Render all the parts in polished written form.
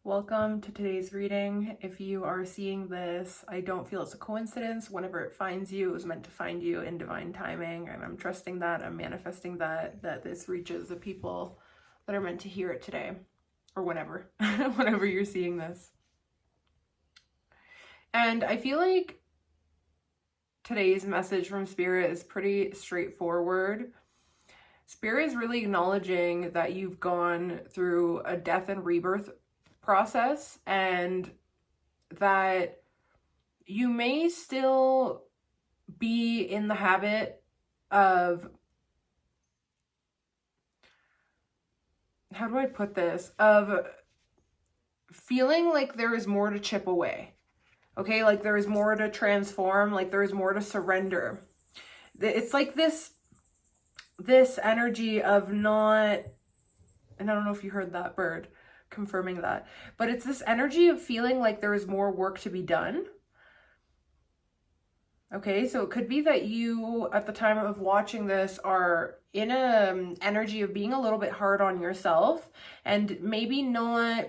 Welcome to today's reading. If you are seeing this, I don't feel it's a coincidence. Whenever it finds you, it was meant to find you in divine timing, and I'm trusting that, I'm manifesting that this reaches the people that are meant to hear it today, or whenever, whenever you're seeing this. And I feel like today's message from Spirit is pretty straightforward. Spirit is really acknowledging that you've gone through a death and rebirth process, and that you may still be in the habit of, how do I put this, of feeling like there is more to chip away. Okay, like there is more to transform, like there is more to surrender. It's like this energy of not, and I don't know if you heard that bird confirming that, but it's this energy of feeling like there is more work to be done. Okay, so it could be that you, at the time of watching this, are in a energy of being a little bit hard on yourself and maybe not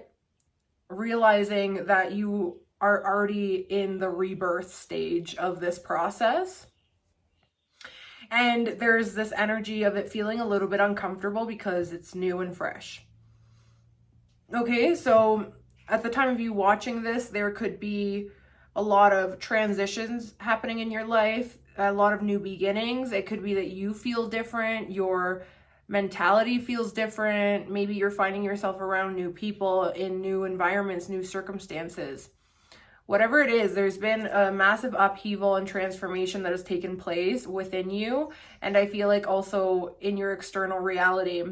realizing that you are already in the rebirth stage of this process. And there's this energy of it feeling a little bit uncomfortable because it's new and fresh. Okay, so at the time of you watching this, there could be a lot of transitions happening in your life, a lot of new beginnings. It could be that you feel different, your mentality feels different. Maybe you're finding yourself around new people in new environments, new circumstances. Whatever it is, there's been a massive upheaval and transformation that has taken place within you. And I feel like also in your external reality.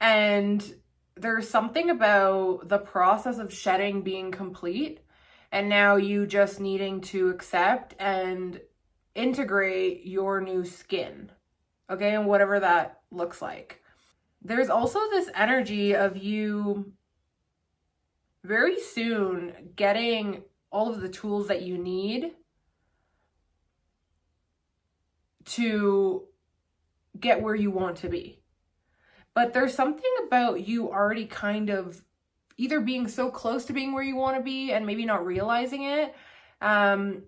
And there's something about the process of shedding being complete, and now you just needing to accept and integrate your new skin, okay, and whatever that looks like. There's also this energy of you very soon getting all of the tools that you need to get where you want to be. But there's something about you already kind of either being so close to being where you want to be and maybe not realizing it, or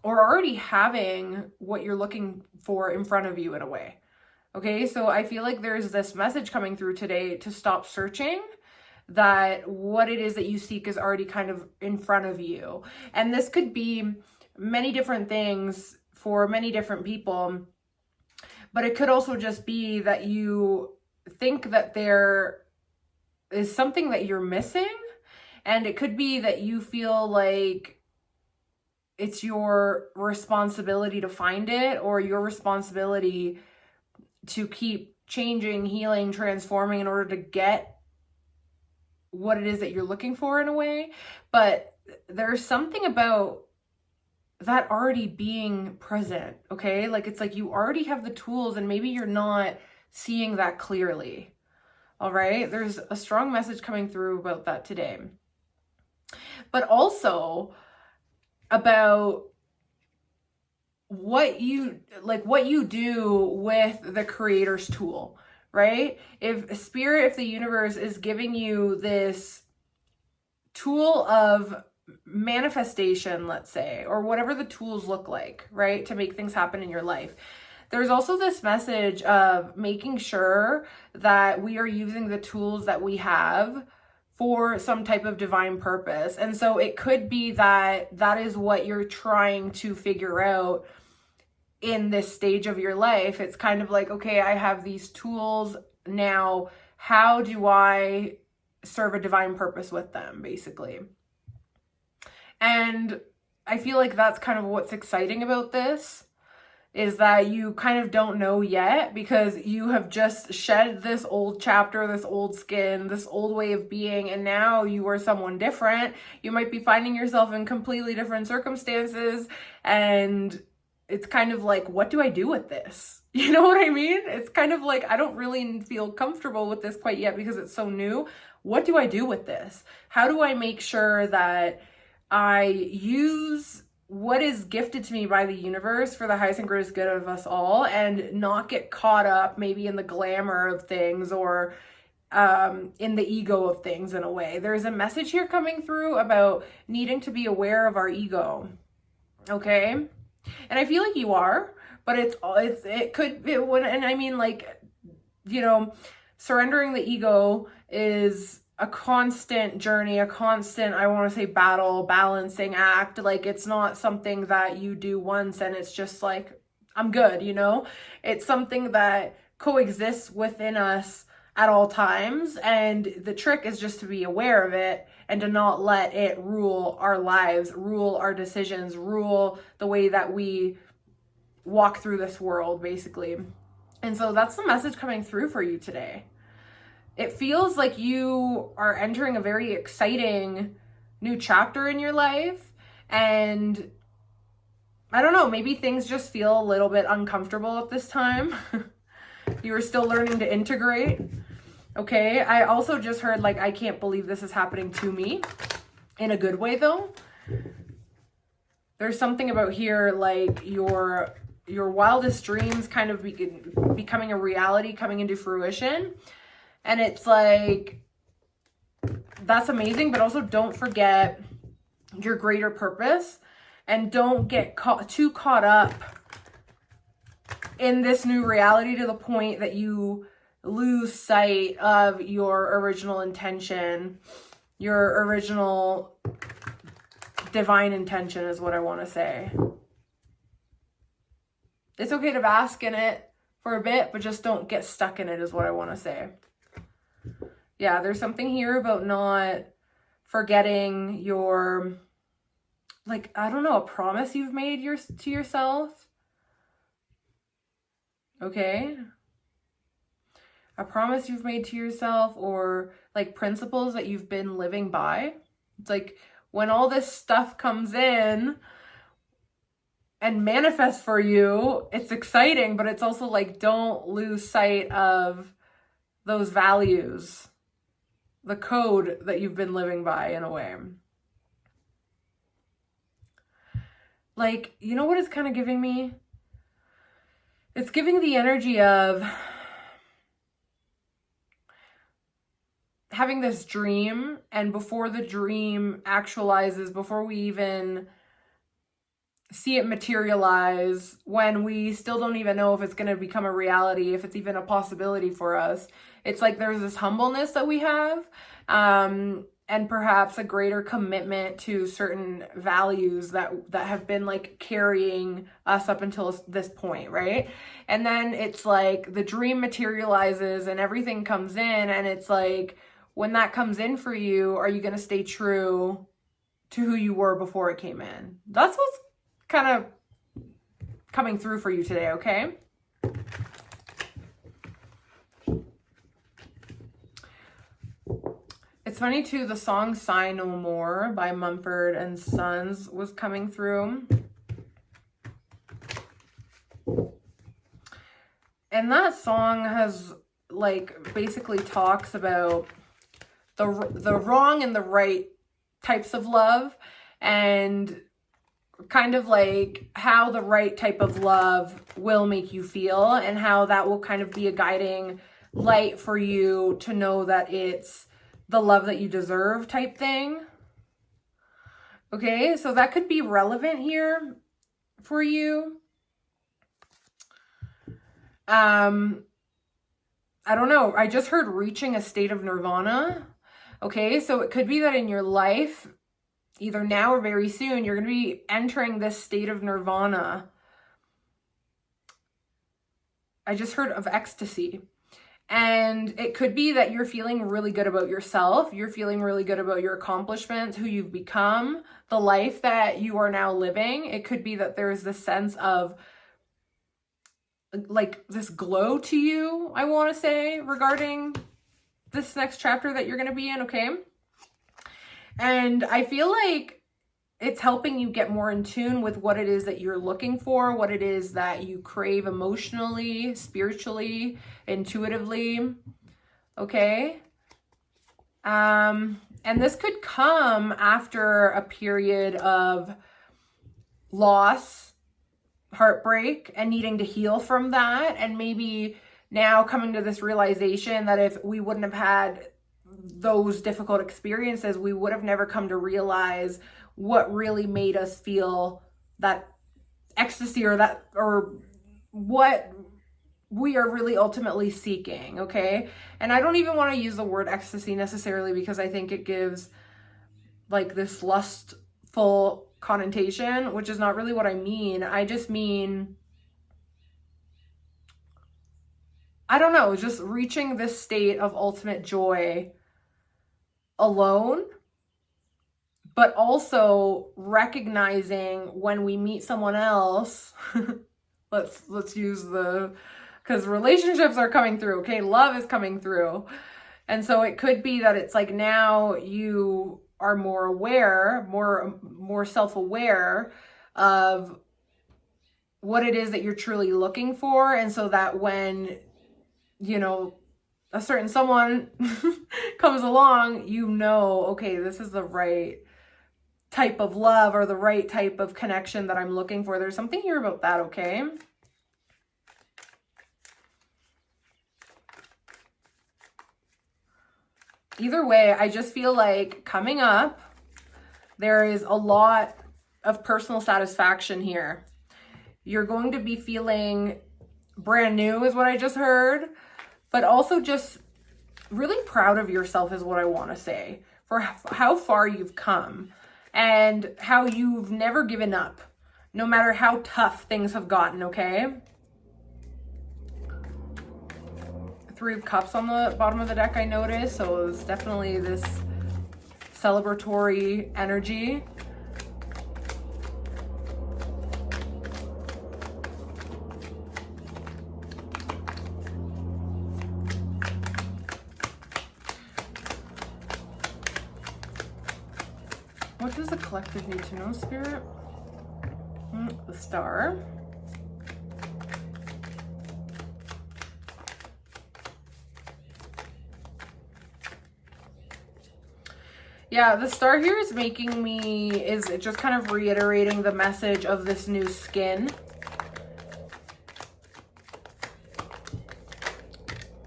already having what you're looking for in front of you in a way. Okay, so I feel like there's this message coming through today to stop searching, that what it is that you seek is already kind of in front of you. And this could be many different things for many different people. But it could also just be that you think that there is something that you're missing. And it could be that you feel like it's your responsibility to find it, or your responsibility to keep changing, healing, transforming in order to get what it is that you're looking for in a way. But there's something about that already being present, okay? Like it's like you already have the tools and maybe you're not seeing that clearly. All right? There's a strong message coming through about that today. But also about what you do with the creator's tool, right? If spirit, if the universe is giving you this tool of manifestation, let's say, or whatever the tools look like, right, to make things happen in your life, there's also this message of making sure that we are using the tools that we have for some type of divine purpose. And so it could be that that is what you're trying to figure out in this stage of your life. It's kind of like, okay, I have these tools now. How do I serve a divine purpose with them, basically? And I feel like that's kind of what's exciting about this, is that you kind of don't know yet, because you have just shed this old chapter, this old skin, this old way of being, and now you are someone different. You might be finding yourself in completely different circumstances, and it's kind of like, what do I do with this? You know what I mean? It's kind of like, I don't really feel comfortable with this quite yet because it's so new. What do I do with this? How do I make sure that I use what is gifted to me by the universe for the highest and greatest good of us all, and not get caught up maybe in the glamour of things, or in the ego of things in a way. There's a message here coming through about needing to be aware of our ego. Okay. And I feel like you are, but it could be, and I mean, like, you know, surrendering the ego is a constant journey, a constant, I want to say, battle, balancing act. Like, it's not something that you do once and it's just like, I'm good, you know? It's something that coexists within us at all times. And the trick is just to be aware of it and to not let it rule our lives, rule our decisions, rule the way that we walk through this world, basically. And so that's the message coming through for you today. It feels like you are entering a very exciting new chapter in your life. And I don't know, maybe things just feel a little bit uncomfortable at this time. You are still learning to integrate. Okay, I also just heard, like, I can't believe this is happening to me. In a good way, though. There's something about here, like, your wildest dreams kind of becoming a reality, coming into fruition. And it's like, that's amazing, but also don't forget your greater purpose and don't get too caught up in this new reality to the point that you lose sight of your original intention, your original divine intention is what I want to say. It's okay to bask in it for a bit, but just don't get stuck in it is what I want to say. Yeah, there's something here about not forgetting your, like, I don't know, a promise you've made to yourself. Okay? A promise you've made to yourself, or like principles that you've been living by. It's like when all this stuff comes in and manifests for you, it's exciting, but it's also like, don't lose sight of those values, the code that you've been living by in a way. Like, you know what it's kind of giving me? It's giving the energy of having this dream, and before the dream actualizes, before we even see it materialize, when we still don't even know if it's going to become a reality, if it's even a possibility for us, it's like there's this humbleness that we have, and perhaps a greater commitment to certain values that have been like carrying us up until this point, right? And then it's like the dream materializes and everything comes in, and it's like, when that comes in for you, are you going to stay true to who you were before it came in? That's what's kind of coming through for you today, okay? It's funny too, the song Sigh No More by Mumford and Sons was coming through. And that song has, like, basically talks about the wrong and the right types of love, and kind of like how the right type of love will make you feel, and how that will kind of be a guiding light for you to know that it's the love that you deserve type thing. Okay, so that could be relevant here for you. I don't know. I just heard reaching a state of nirvana. Okay, so it could be that in your life, either now or very soon, you're going to be entering this state of nirvana. I just heard of ecstasy. And it could be that you're feeling really good about yourself. You're feeling really good about your accomplishments, who you've become, the life that you are now living. It could be that there's this sense of like this glow to you, I want to say, regarding this next chapter that you're going to be in, okay? And I feel like it's helping you get more in tune with what it is that you're looking for, what it is that you crave emotionally, spiritually, intuitively, okay? And this could come after a period of loss, heartbreak, and needing to heal from that, and maybe now coming to this realization that if we wouldn't have had those difficult experiences, we would have never come to realize what really made us feel that ecstasy, or what we are really ultimately seeking, okay? And I don't even want to use the word ecstasy necessarily, because I think it gives like this lustful connotation, which is not really what I mean. I just mean, I don't know, just reaching this state of ultimate joy alone, but also recognizing when we meet someone else, let's use because relationships are coming through, okay? Love is coming through. And so it could be that it's like now you are more aware, more self-aware of what it is that you're truly looking for. And so that when, you know, a certain someone comes along, you know, okay, this is the right type of love or the right type of connection that I'm looking for. There's something here about that, okay? Either way, I just feel like coming up, there is a lot of personal satisfaction here. You're going to be feeling brand new is what I just heard, but also just really proud of yourself is what I want to say, for how far you've come and how you've never given up, no matter how tough things have gotten, okay? Three of Cups on the bottom of the deck, I noticed, so it's definitely this celebratory energy. What does the collective need to know, Spirit? The Star. Yeah, the Star here is is just kind of reiterating the message of this new skin.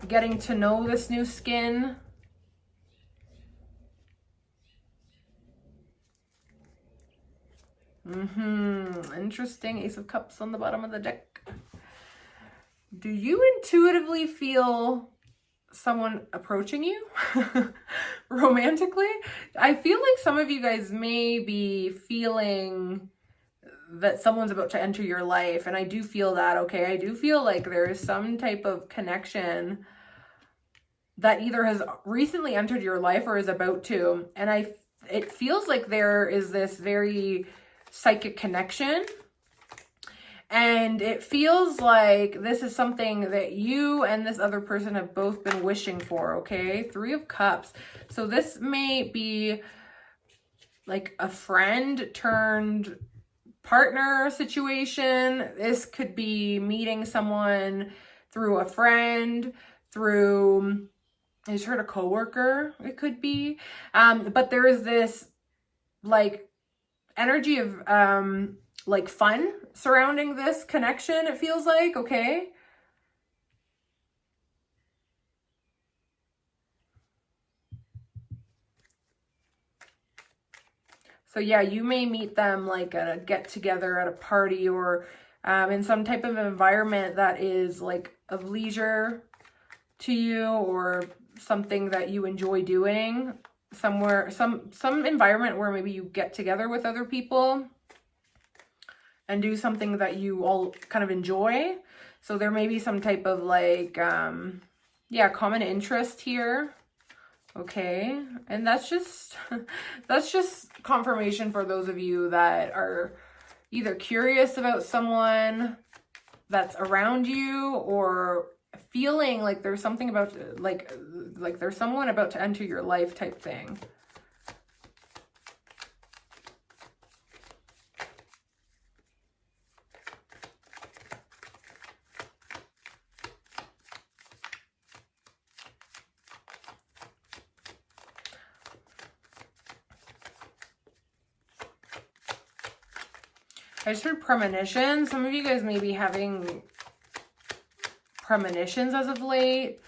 Getting to know this new skin. Interesting. Ace of Cups on the bottom of the deck. Do you intuitively feel someone approaching you romantically? I feel like some of you guys may be feeling that someone's about to enter your life, and I do feel that, okay? I do feel like there is some type of connection that either has recently entered your life or is about to, and it feels like there is this very psychic connection. And it feels like this is something that you and this other person have both been wishing for, okay? Three of Cups. So this may be like a friend turned partner situation. This could be meeting someone through a friend, through, I just heard a coworker, it could be. But there is this like energy of like fun surrounding this connection, it feels like, okay? So yeah, you may meet them like at a get together at a party, or in some type of environment that is like of leisure to you, or something that you enjoy doing somewhere, some environment where maybe you get together with other people and do something that you all kind of enjoy. So there may be some type of like, yeah, common interest here. Okay. And that's just confirmation for those of you that are either curious about someone that's around you, or feeling like there's something about, like there's someone about to enter your life type thing. I just heard premonition. Some of you guys may be having premonitions as of late.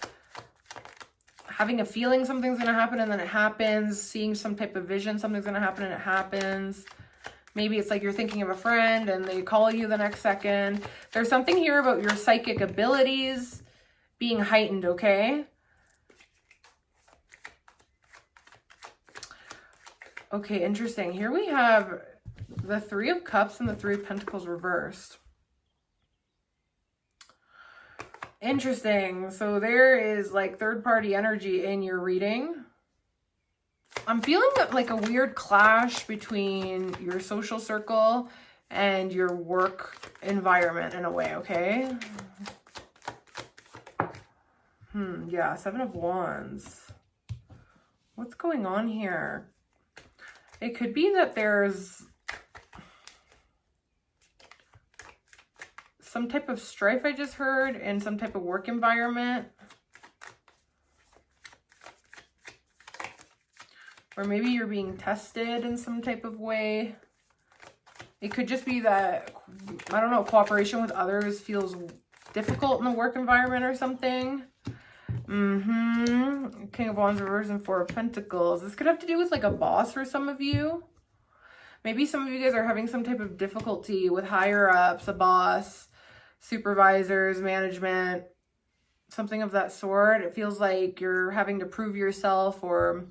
Having a feeling something's going to happen and then it happens. Seeing some type of vision, something's going to happen and it happens. Maybe it's like you're thinking of a friend and they call you the next second. There's something here about your psychic abilities being heightened, okay? Okay, interesting. Here we have the Three of Cups and the Three of Pentacles reversed. Interesting. So there is like third-party energy in your reading. I'm feeling like a weird clash between your social circle and your work environment in a way, okay? Yeah, Seven of Wands. What's going on here? It could be that there's some type of strife I just heard in some type of work environment. Or maybe you're being tested in some type of way. It could just be that, I don't know, cooperation with others feels difficult in the work environment or something. King of Wands reversed and Four of Pentacles. This could have to do with like a boss for some of you. Maybe some of you guys are having some type of difficulty with higher ups, a boss, supervisors, management, something of that sort. It feels like you're having to prove yourself or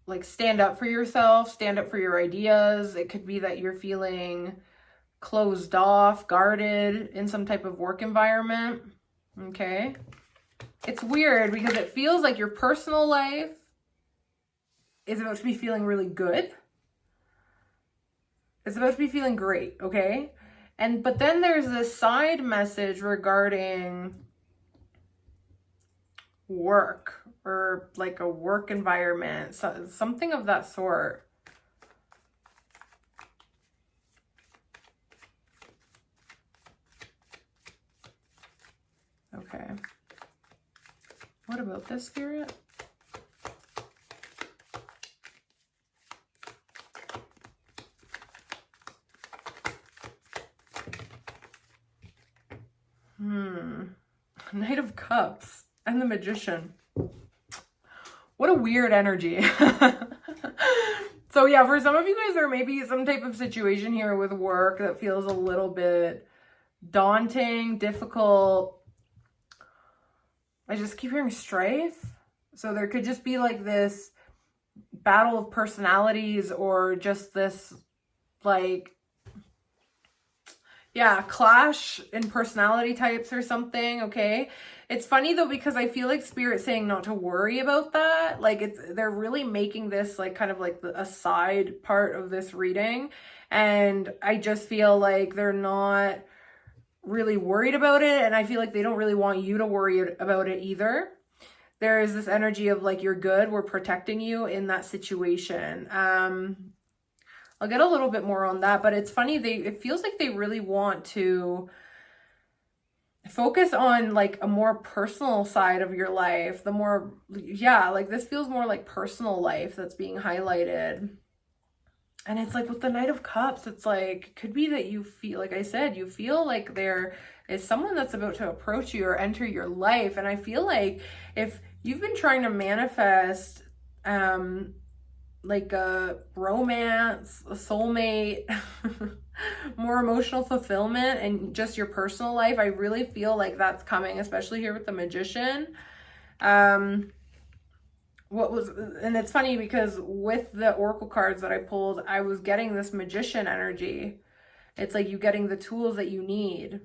like stand up for yourself, stand up for your ideas. It could be that you're feeling closed off, guarded in some type of work environment. Okay. It's weird because it feels like your personal life is about to be feeling really good. It's about to be feeling great, okay? But then there's this side message regarding work or like a work environment, so, something of that sort. Okay. What about this, Spirit? Knight of Cups and the Magician. What a weird energy. So yeah, for some of you guys, there may be some type of situation here with work that feels a little bit daunting, difficult. I just keep hearing strife. So there could just be like this battle of personalities or just this like, yeah, clash in personality types or something, okay? It's funny though, because I feel like Spirit's saying not to worry about that. Like they're really making this like kind of like a side part of this reading. And I just feel like they're not really worried about it. And I feel like they don't really want you to worry about it either. There is this energy of like, you're good, we're protecting you in that situation. I'll get a little bit more on that, but it's funny, it feels like they really want to focus on like a more personal side of your life. The more, yeah, like this feels more like personal life that's being highlighted. And it's like with the Knight of Cups, it's like, it could be that you feel, like I said, you feel like there is someone that's about to approach you or enter your life. And I feel like if you've been trying to manifest, like a romance, a soulmate, more emotional fulfillment, and just your personal life, I really feel like that's coming, especially here with the Magician. And it's funny because with the Oracle cards that I pulled, I was getting this Magician energy. It's like you getting the tools that you need.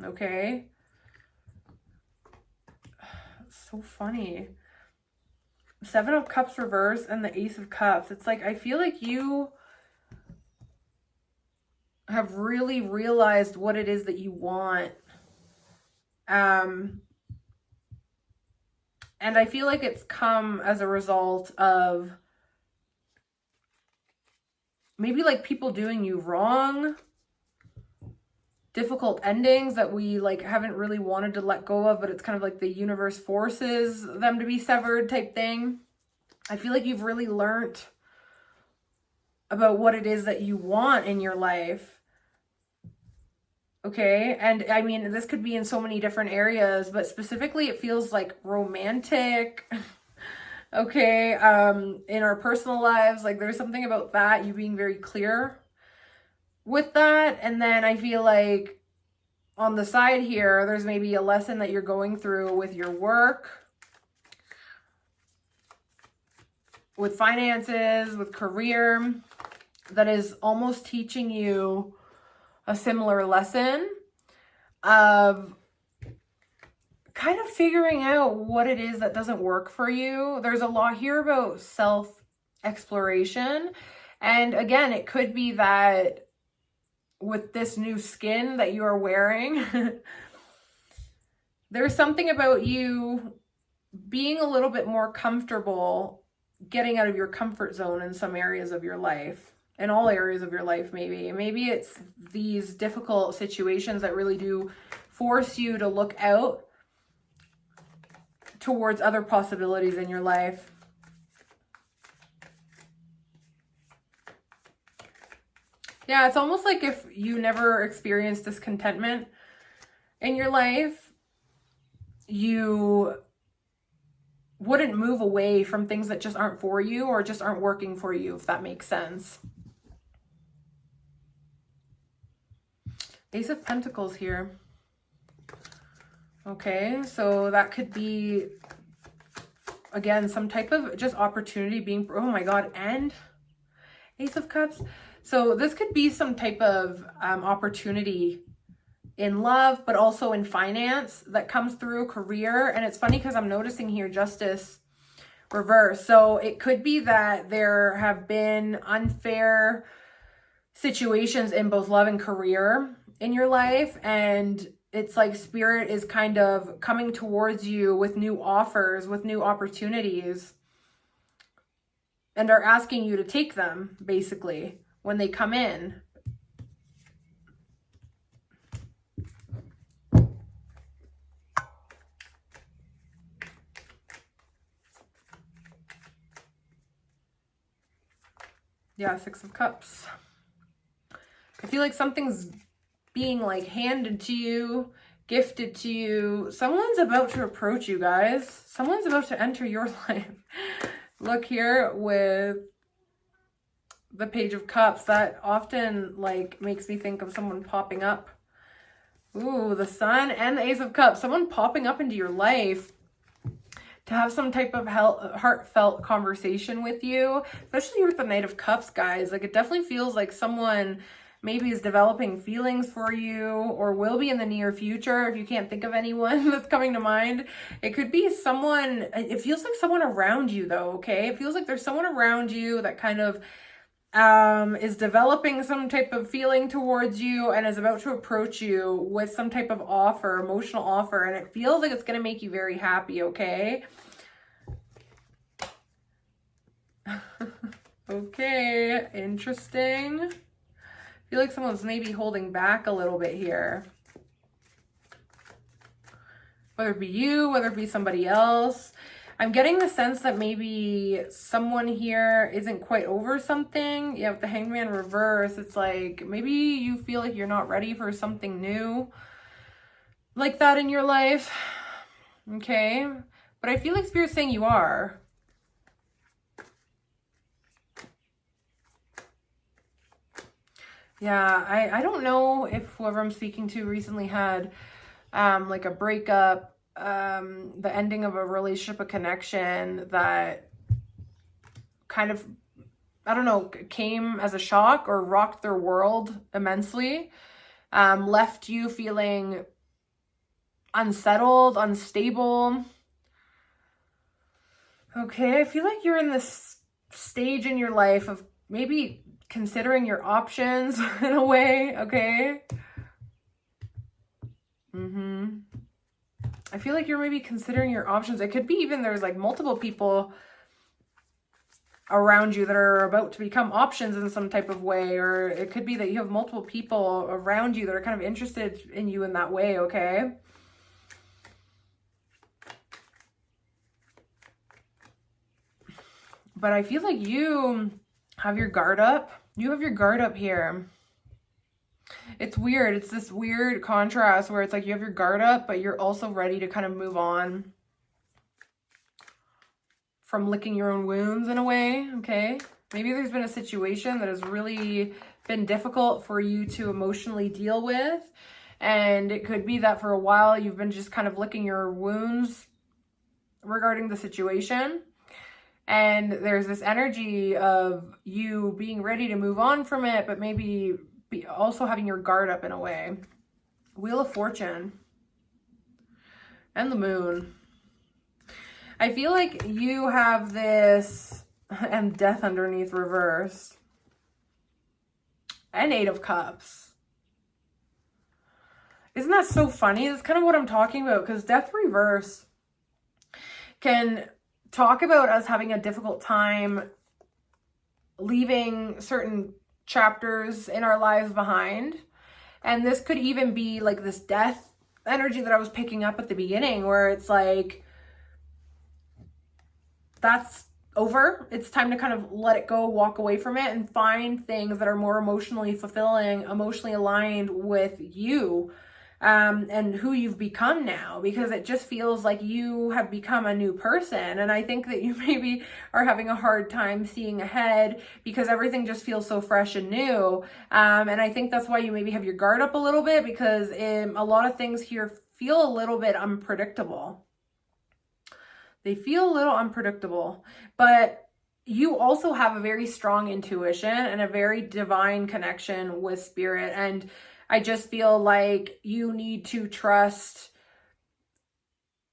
Okay? It's so funny. Seven of Cups reversed and the Ace of Cups. It's like, I feel like you have really realized what it is that you want. And I feel like it's come as a result of maybe like people doing you wrong, difficult endings that we like haven't really wanted to let go of, but it's kind of like the universe forces them to be severed type thing. I feel like you've really learned about what it is that you want in your life. Okay. And I mean, this could be in so many different areas, but specifically it feels like romantic. Okay. In our personal lives, like there's something about that, you being very clear with that. And then I feel like on the side here, there's maybe a lesson that you're going through with your work, with finances, with career, that is almost teaching you a similar lesson of kind of figuring out what it is that doesn't work for you. There's a lot here about self-exploration. And again, it could be that with this new skin that you are wearing, there's something about you being a little bit more comfortable getting out of your comfort zone in some areas of your life, in all areas of your life. Maybe it's these difficult situations that really do force you to look out towards other possibilities in your life. Yeah, it's almost like if you never experienced discontentment in your life, you wouldn't move away from things that just aren't for you or just aren't working for you, if that makes sense. Ace of Pentacles here. Okay, so that could be, again, some type of just opportunity being, oh my God, and Ace of Cups. So this could be some type of opportunity in love, but also in finance that comes through, career. And it's funny because I'm noticing here Justice reverse. So it could be that there have been unfair situations in both love and career in your life, and it's like Spirit is kind of coming towards you with new offers, with new opportunities, and are asking you to take them, basically, when they come in. Yeah, Six of Cups. I feel like something's being like handed to you, gifted to you. Someone's about to approach you, guys. Someone's about to enter your life. Look here with the Page of Cups. That often like makes me think of someone popping up. Ooh, the Sun and the Ace of Cups. Someone popping up into your life to have some type of heartfelt conversation with you, especially with the Knight of Cups, guys. Like, it definitely feels like someone maybe is developing feelings for you or will be in the near future. If you can't think of anyone that's coming to mind, it could be someone. It feels like someone around you, though, okay? It feels like there's someone around you that kind of is developing some type of feeling towards you and is about to approach you with some type of offer, emotional offer, and it feels like it's going to make you very happy, okay? Okay, interesting. I feel like someone's maybe holding back a little bit here. Whether it be you, whether it be somebody else. I'm getting the sense that maybe someone here isn't quite over something. Yeah, with the Hangman reverse, it's like maybe you feel like you're not ready for something new like that in your life. Okay, but I feel like Spirit's saying you are. Yeah, I don't know if whoever I'm speaking to recently had like a breakup, the ending of a relationship, a connection that kind of, I don't know, came as a shock or rocked their world immensely, left you feeling unsettled, unstable. Okay, I feel like you're in this stage in your life of maybe considering your options in a way, okay? I feel like you're maybe considering your options. It could be even there's like multiple people around you that are about to become options in some type of way, or it could be that you have multiple people around you that are kind of interested in you in that way, okay? But I feel like you have your guard up. You have your guard up here. It's weird. It's this weird contrast where it's like you have your guard up, but you're also ready to kind of move on from licking your own wounds in a way, okay? Maybe there's been a situation that has really been difficult for you to emotionally deal with. And it could be that for a while you've been just kind of licking your wounds regarding the situation. And there's this energy of you being ready to move on from it, but maybe also having your guard up in a way. Wheel of Fortune and the Moon. I feel like you have this, and Death underneath reversed, and Eight of Cups. Isn't that so funny? That's kind of what I'm talking about, because Death reverse can talk about us having a difficult time leaving certain chapters in our lives behind. And this could even be like this death energy that I was picking up at the beginning, where it's like, that's over. It's time to kind of let it go, walk away from it, and find things that are more emotionally fulfilling, emotionally aligned with you, and who you've become now, because it just feels like you have become a new person. And I think that you maybe are having a hard time seeing ahead because everything just feels so fresh and new. And I think that's why you maybe have your guard up a little bit, because a lot of things here feel a little bit unpredictable. They feel a little unpredictable, but you also have a very strong intuition and a very divine connection with spirit. And I just feel like you need to trust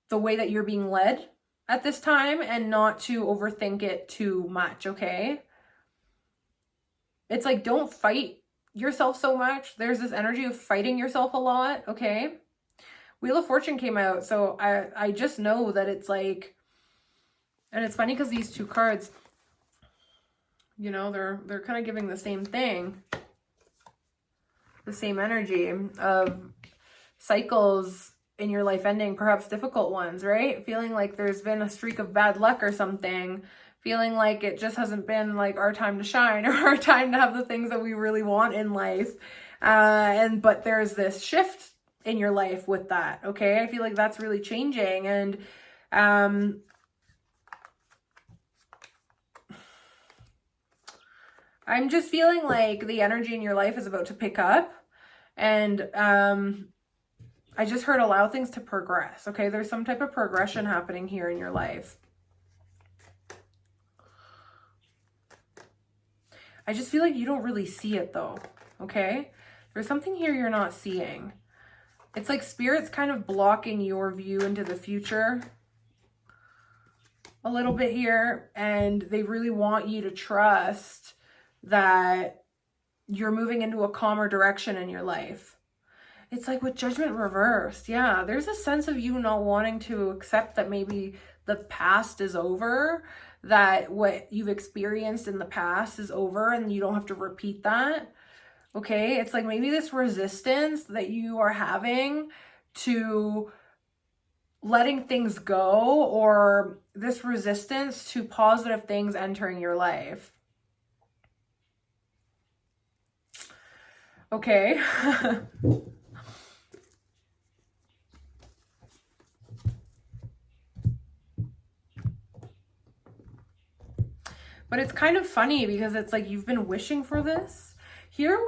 the way that you're being led at this time and not to overthink it too much, okay? It's like, don't fight yourself so much. There's this energy of fighting yourself a lot, okay? Wheel of Fortune came out, so I just know that it's like, and it's funny because these two cards, you know, they're kind of giving the same thing. The same energy of cycles in your life ending, perhaps difficult ones, right? Feeling like there's been a streak of bad luck or something. Feeling like it just hasn't been like our time to shine or our time to have the things that we really want in life. But there's this shift in your life with that, okay? I feel like that's really changing. And I'm just feeling like the energy in your life is about to pick up. And I just heard allow things to progress, okay? There's some type of progression happening here in your life. I just feel like you don't really see it though, okay? There's something here you're not seeing. It's like spirit's kind of blocking your view into the future a little bit here, and they really want you to trust that you're moving into a calmer direction in your life. It's like with Judgment reversed. Yeah, there's a sense of you not wanting to accept that maybe the past is over, that what you've experienced in the past is over and you don't have to repeat that. Okay, it's like maybe this resistance that you are having to letting things go, or this resistance to positive things entering your life. Okay. But it's kind of funny because it's like you've been wishing for this. Here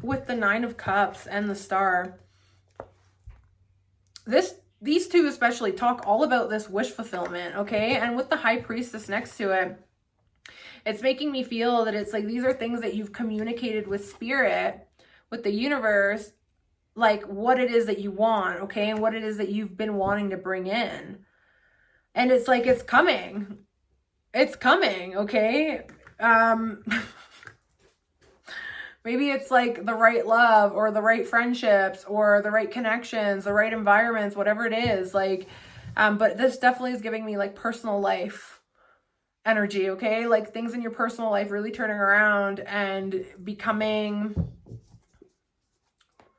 with the Nine of Cups and the Star, these two especially talk all about this wish fulfillment, okay? And with the High Priestess next to it, it's making me feel that it's like these are things that you've communicated with spirit, with the universe, like what it is that you want, okay? And what it is that you've been wanting to bring in. And it's like, it's coming. It's coming, okay? Maybe it's like the right love or the right friendships or the right connections, the right environments, whatever it is. Like, but this definitely is giving me like personal life energy, okay? Like things in your personal life really turning around and becoming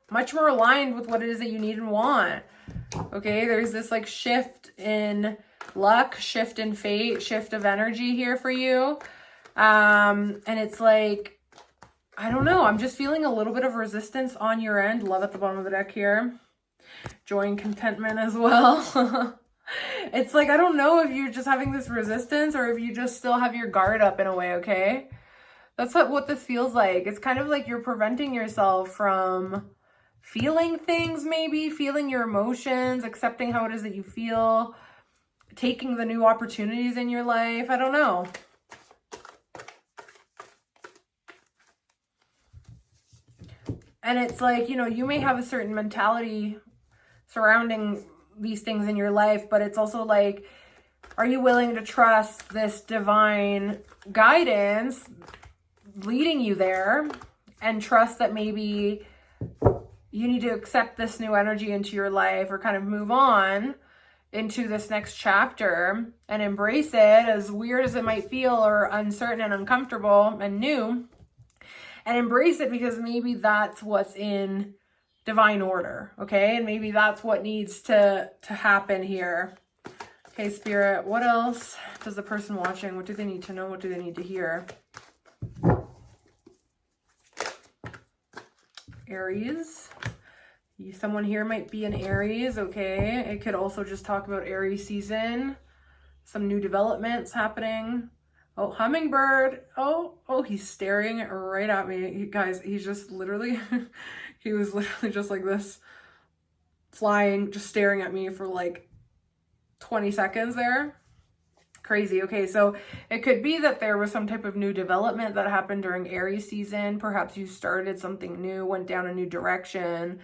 much more aligned with what it is that you need and want, okay? There's this like shift in luck, shift in fate, shift of energy here for you. And it's like, I don't know. I'm just feeling a little bit of resistance on your end. Love at the bottom of the deck here. Joy and contentment as well. It's like, I don't know if you're just having this resistance or if you just still have your guard up in a way, okay? That's what this feels like. It's kind of like you're preventing yourself from feeling things, maybe feeling your emotions, accepting how it is that you feel, taking the new opportunities in your life. I don't know. And it's like, you know, you may have a certain mentality surrounding these things in your life, but it's also like, are you willing to trust this divine guidance leading you there, and trust that maybe you need to accept this new energy into your life, or kind of move on into this next chapter and embrace it, as weird as it might feel, or uncertain and uncomfortable and new, and embrace it, because maybe that's what's in divine order, okay? And maybe that's what needs to happen here. Okay, Spirit, what else does the person watching, what do they need to know? What do they need to hear? Aries. Someone here might be an Aries, okay? It could also just talk about Aries season. Some new developments happening. Oh, hummingbird. Oh, he's staring right at me. Guys, he's just literally, he was literally just like this, flying, just staring at me for like 20 seconds there. Crazy. Okay, so it could be that there was some type of new development that happened during Aries season. Perhaps you started something new, went down a new direction,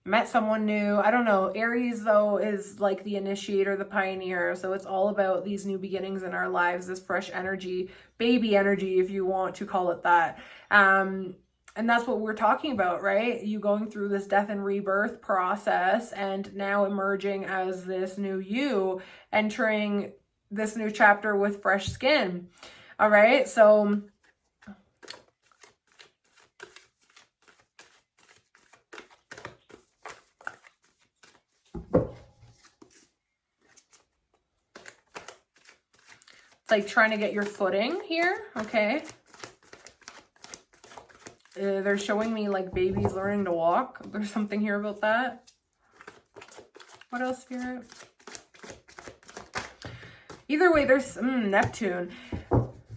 met someone new. I don't know. Aries, though, is like the initiator, the pioneer. So it's all about these new beginnings in our lives, this fresh energy, baby energy, if you want to call it that. And that's what we're talking about, right? You going through this death and rebirth process, and now emerging as this new you, entering this new chapter with fresh skin. All right, so it's like trying to get your footing here, okay? They're showing me like babies learning to walk. There's something here about that. What else, Spirit? Either way, there's Neptune.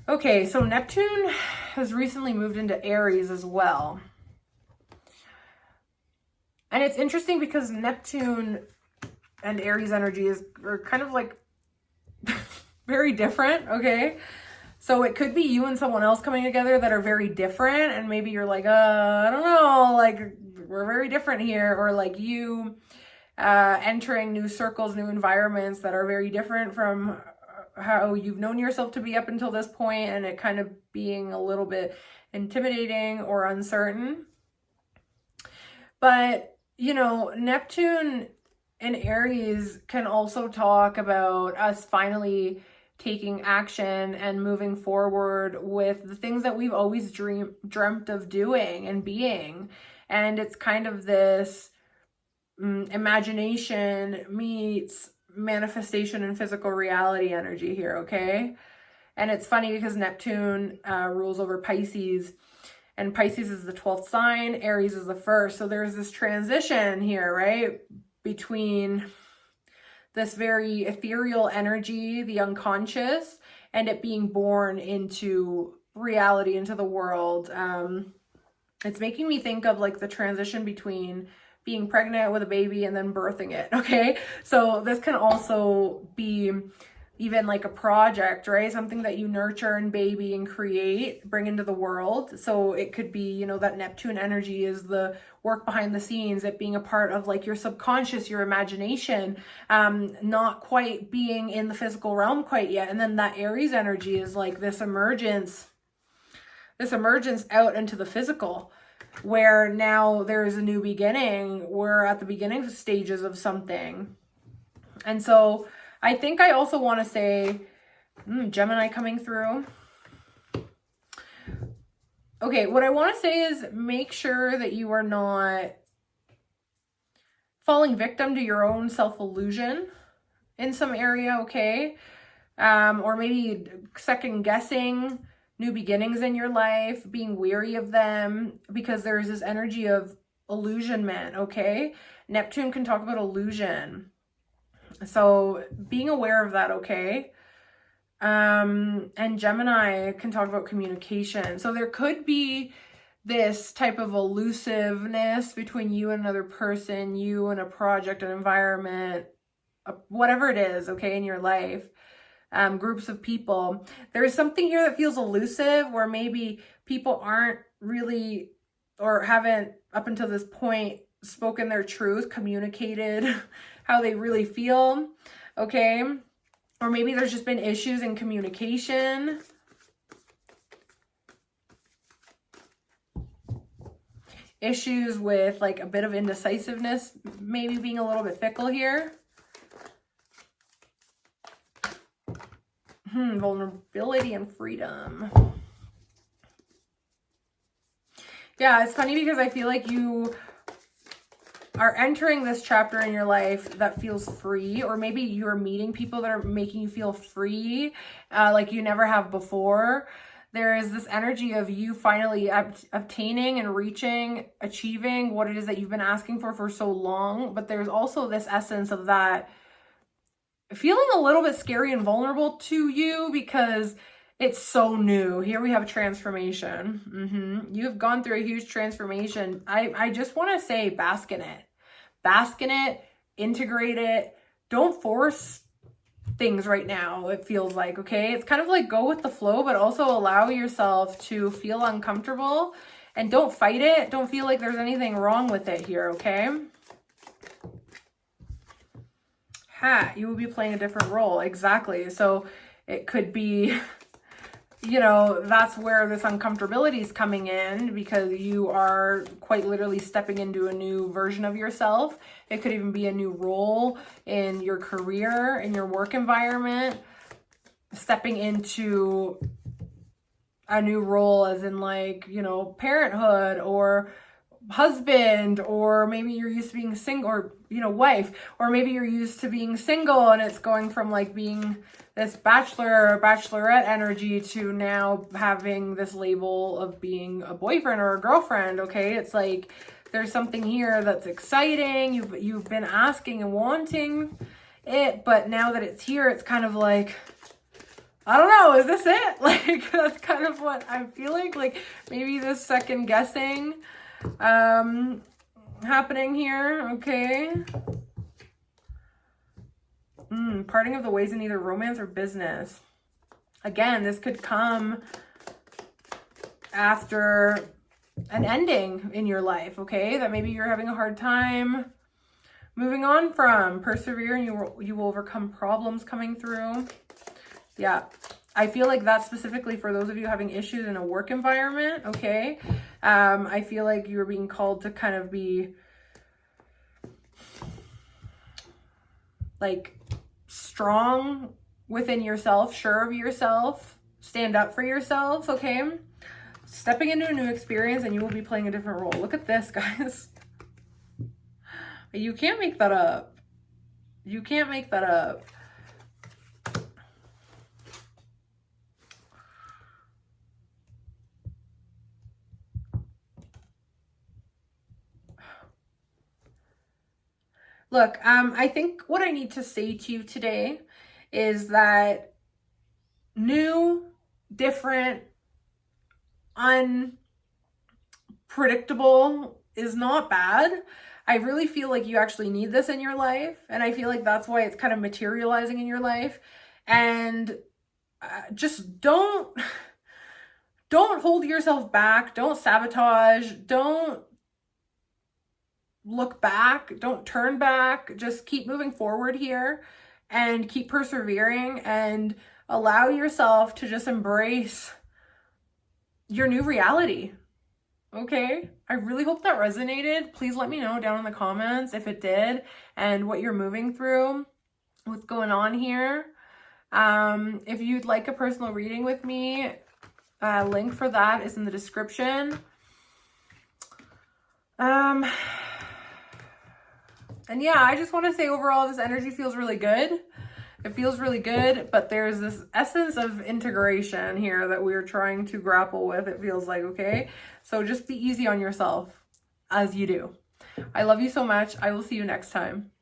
Okay, so Neptune has recently moved into Aries as well. And it's interesting because Neptune and Aries energy are kind of like very different, okay? So it could be you and someone else coming together that are very different, and maybe you're like, I don't know, like we're very different here, or like you entering new circles, new environments that are very different from how you've known yourself to be up until this point, and it kind of being a little bit intimidating or uncertain. But, you know, Neptune in Aries can also talk about us finally taking action and moving forward with the things that we've always dreamt of doing and being. And it's kind of this imagination meets manifestation and physical reality energy here, okay? And it's funny because Neptune rules over Pisces, and Pisces is the 12th sign, Aries is the first. So there's this transition here, right? Between this very ethereal energy, the unconscious, and it being born into reality, into the world. It's making me think of like the transition between being pregnant with a baby and then birthing it, okay? So this can also be even like a project, right? Something that you nurture and baby and create, bring into the world. So it could be, you know, that Neptune energy is the work behind the scenes, it being a part of like your subconscious, your imagination, not quite being in the physical realm quite yet. And then that Aries energy is like this emergence out into the physical, where now there is a new beginning. We're at the beginning stages of something. And so I think I also want to say, Gemini coming through. Okay, what I want to say is make sure that you are not falling victim to your own self-illusion in some area, okay? Or maybe second guessing new beginnings in your life, being weary of them, because there's this energy of illusionment, okay? Neptune can talk about illusion. So being aware of that, okay? And Gemini can talk about communication. So there could be this type of elusiveness between you and another person, you and a project, an environment, whatever it is, okay, in your life, groups of people. There's something here that feels elusive, where maybe people aren't really, or haven't up until this point, spoken their truth, communicated how they really feel, okay? Or maybe there's just been issues in communication. Issues with like a bit of indecisiveness, maybe being a little bit fickle here. Vulnerability and freedom. Yeah, it's funny because I feel like you are entering this chapter in your life that feels free, or maybe you're meeting people that are making you feel free, like you never have before. There is this energy of you finally obtaining and reaching, achieving what it is that you've been asking for so long. But there's also this essence of that feeling a little bit scary and vulnerable to you because it's so new. Here we have transformation. You've gone through a huge transformation. I just want to say bask in it. Bask in it, integrate it. Don't force things right now, it feels like, okay? It's kind of like go with the flow, but also allow yourself to feel uncomfortable and don't fight it. Don't feel like there's anything wrong with it here, okay? You will be playing a different role. Exactly. So it could be, you know, that's where this uncomfortability is coming in, because you are quite literally stepping into a new version of yourself. It could even be a new role in your career, in your work environment, stepping into a new role as in like, you know, parenthood or husband, or maybe you're used to being single, or, you know, wife, or maybe you're used to being single and it's going from like being this bachelor or bachelorette energy to now having this label of being a boyfriend or a girlfriend, okay? It's like there's something here that's exciting. You've been asking and wanting it, but now that it's here, it's kind of like, I don't know, is this it? Like, that's kind of what I'm feeling. Like maybe this second guessing happening here, okay? Parting of the ways in either romance or business. Again, this could come after an ending in your life, okay? That maybe you're having a hard time moving on from. Persevere and you will overcome problems coming through. Yeah, I feel like that's specifically for those of you having issues in a work environment, okay? I feel like you're being called to kind of be like strong within yourself, sure of yourself, stand up for yourself, okay? Stepping into a new experience and you will be playing a different role. Look at this, guys. You can't make that up. You can't make that up. Look, I think what I need to say to you today is that new, different, unpredictable is not bad. I really feel like you actually need this in your life. And I feel like that's why it's kind of materializing in your life. And just don't hold yourself back. Don't sabotage. Don't look back. Don't turn back. Just keep moving forward here and keep persevering and allow yourself to just embrace your new reality. Okay? I really hope that resonated. Please let me know down in the comments if it did and what you're moving through, what's going on here. If you'd like a personal reading with me, link for that is in the description. And yeah, I just want to say overall, this energy feels really good. It feels really good, but there's this essence of integration here that we're trying to grapple with, it feels like, okay? So just be easy on yourself as you do. I love you so much. I will see you next time.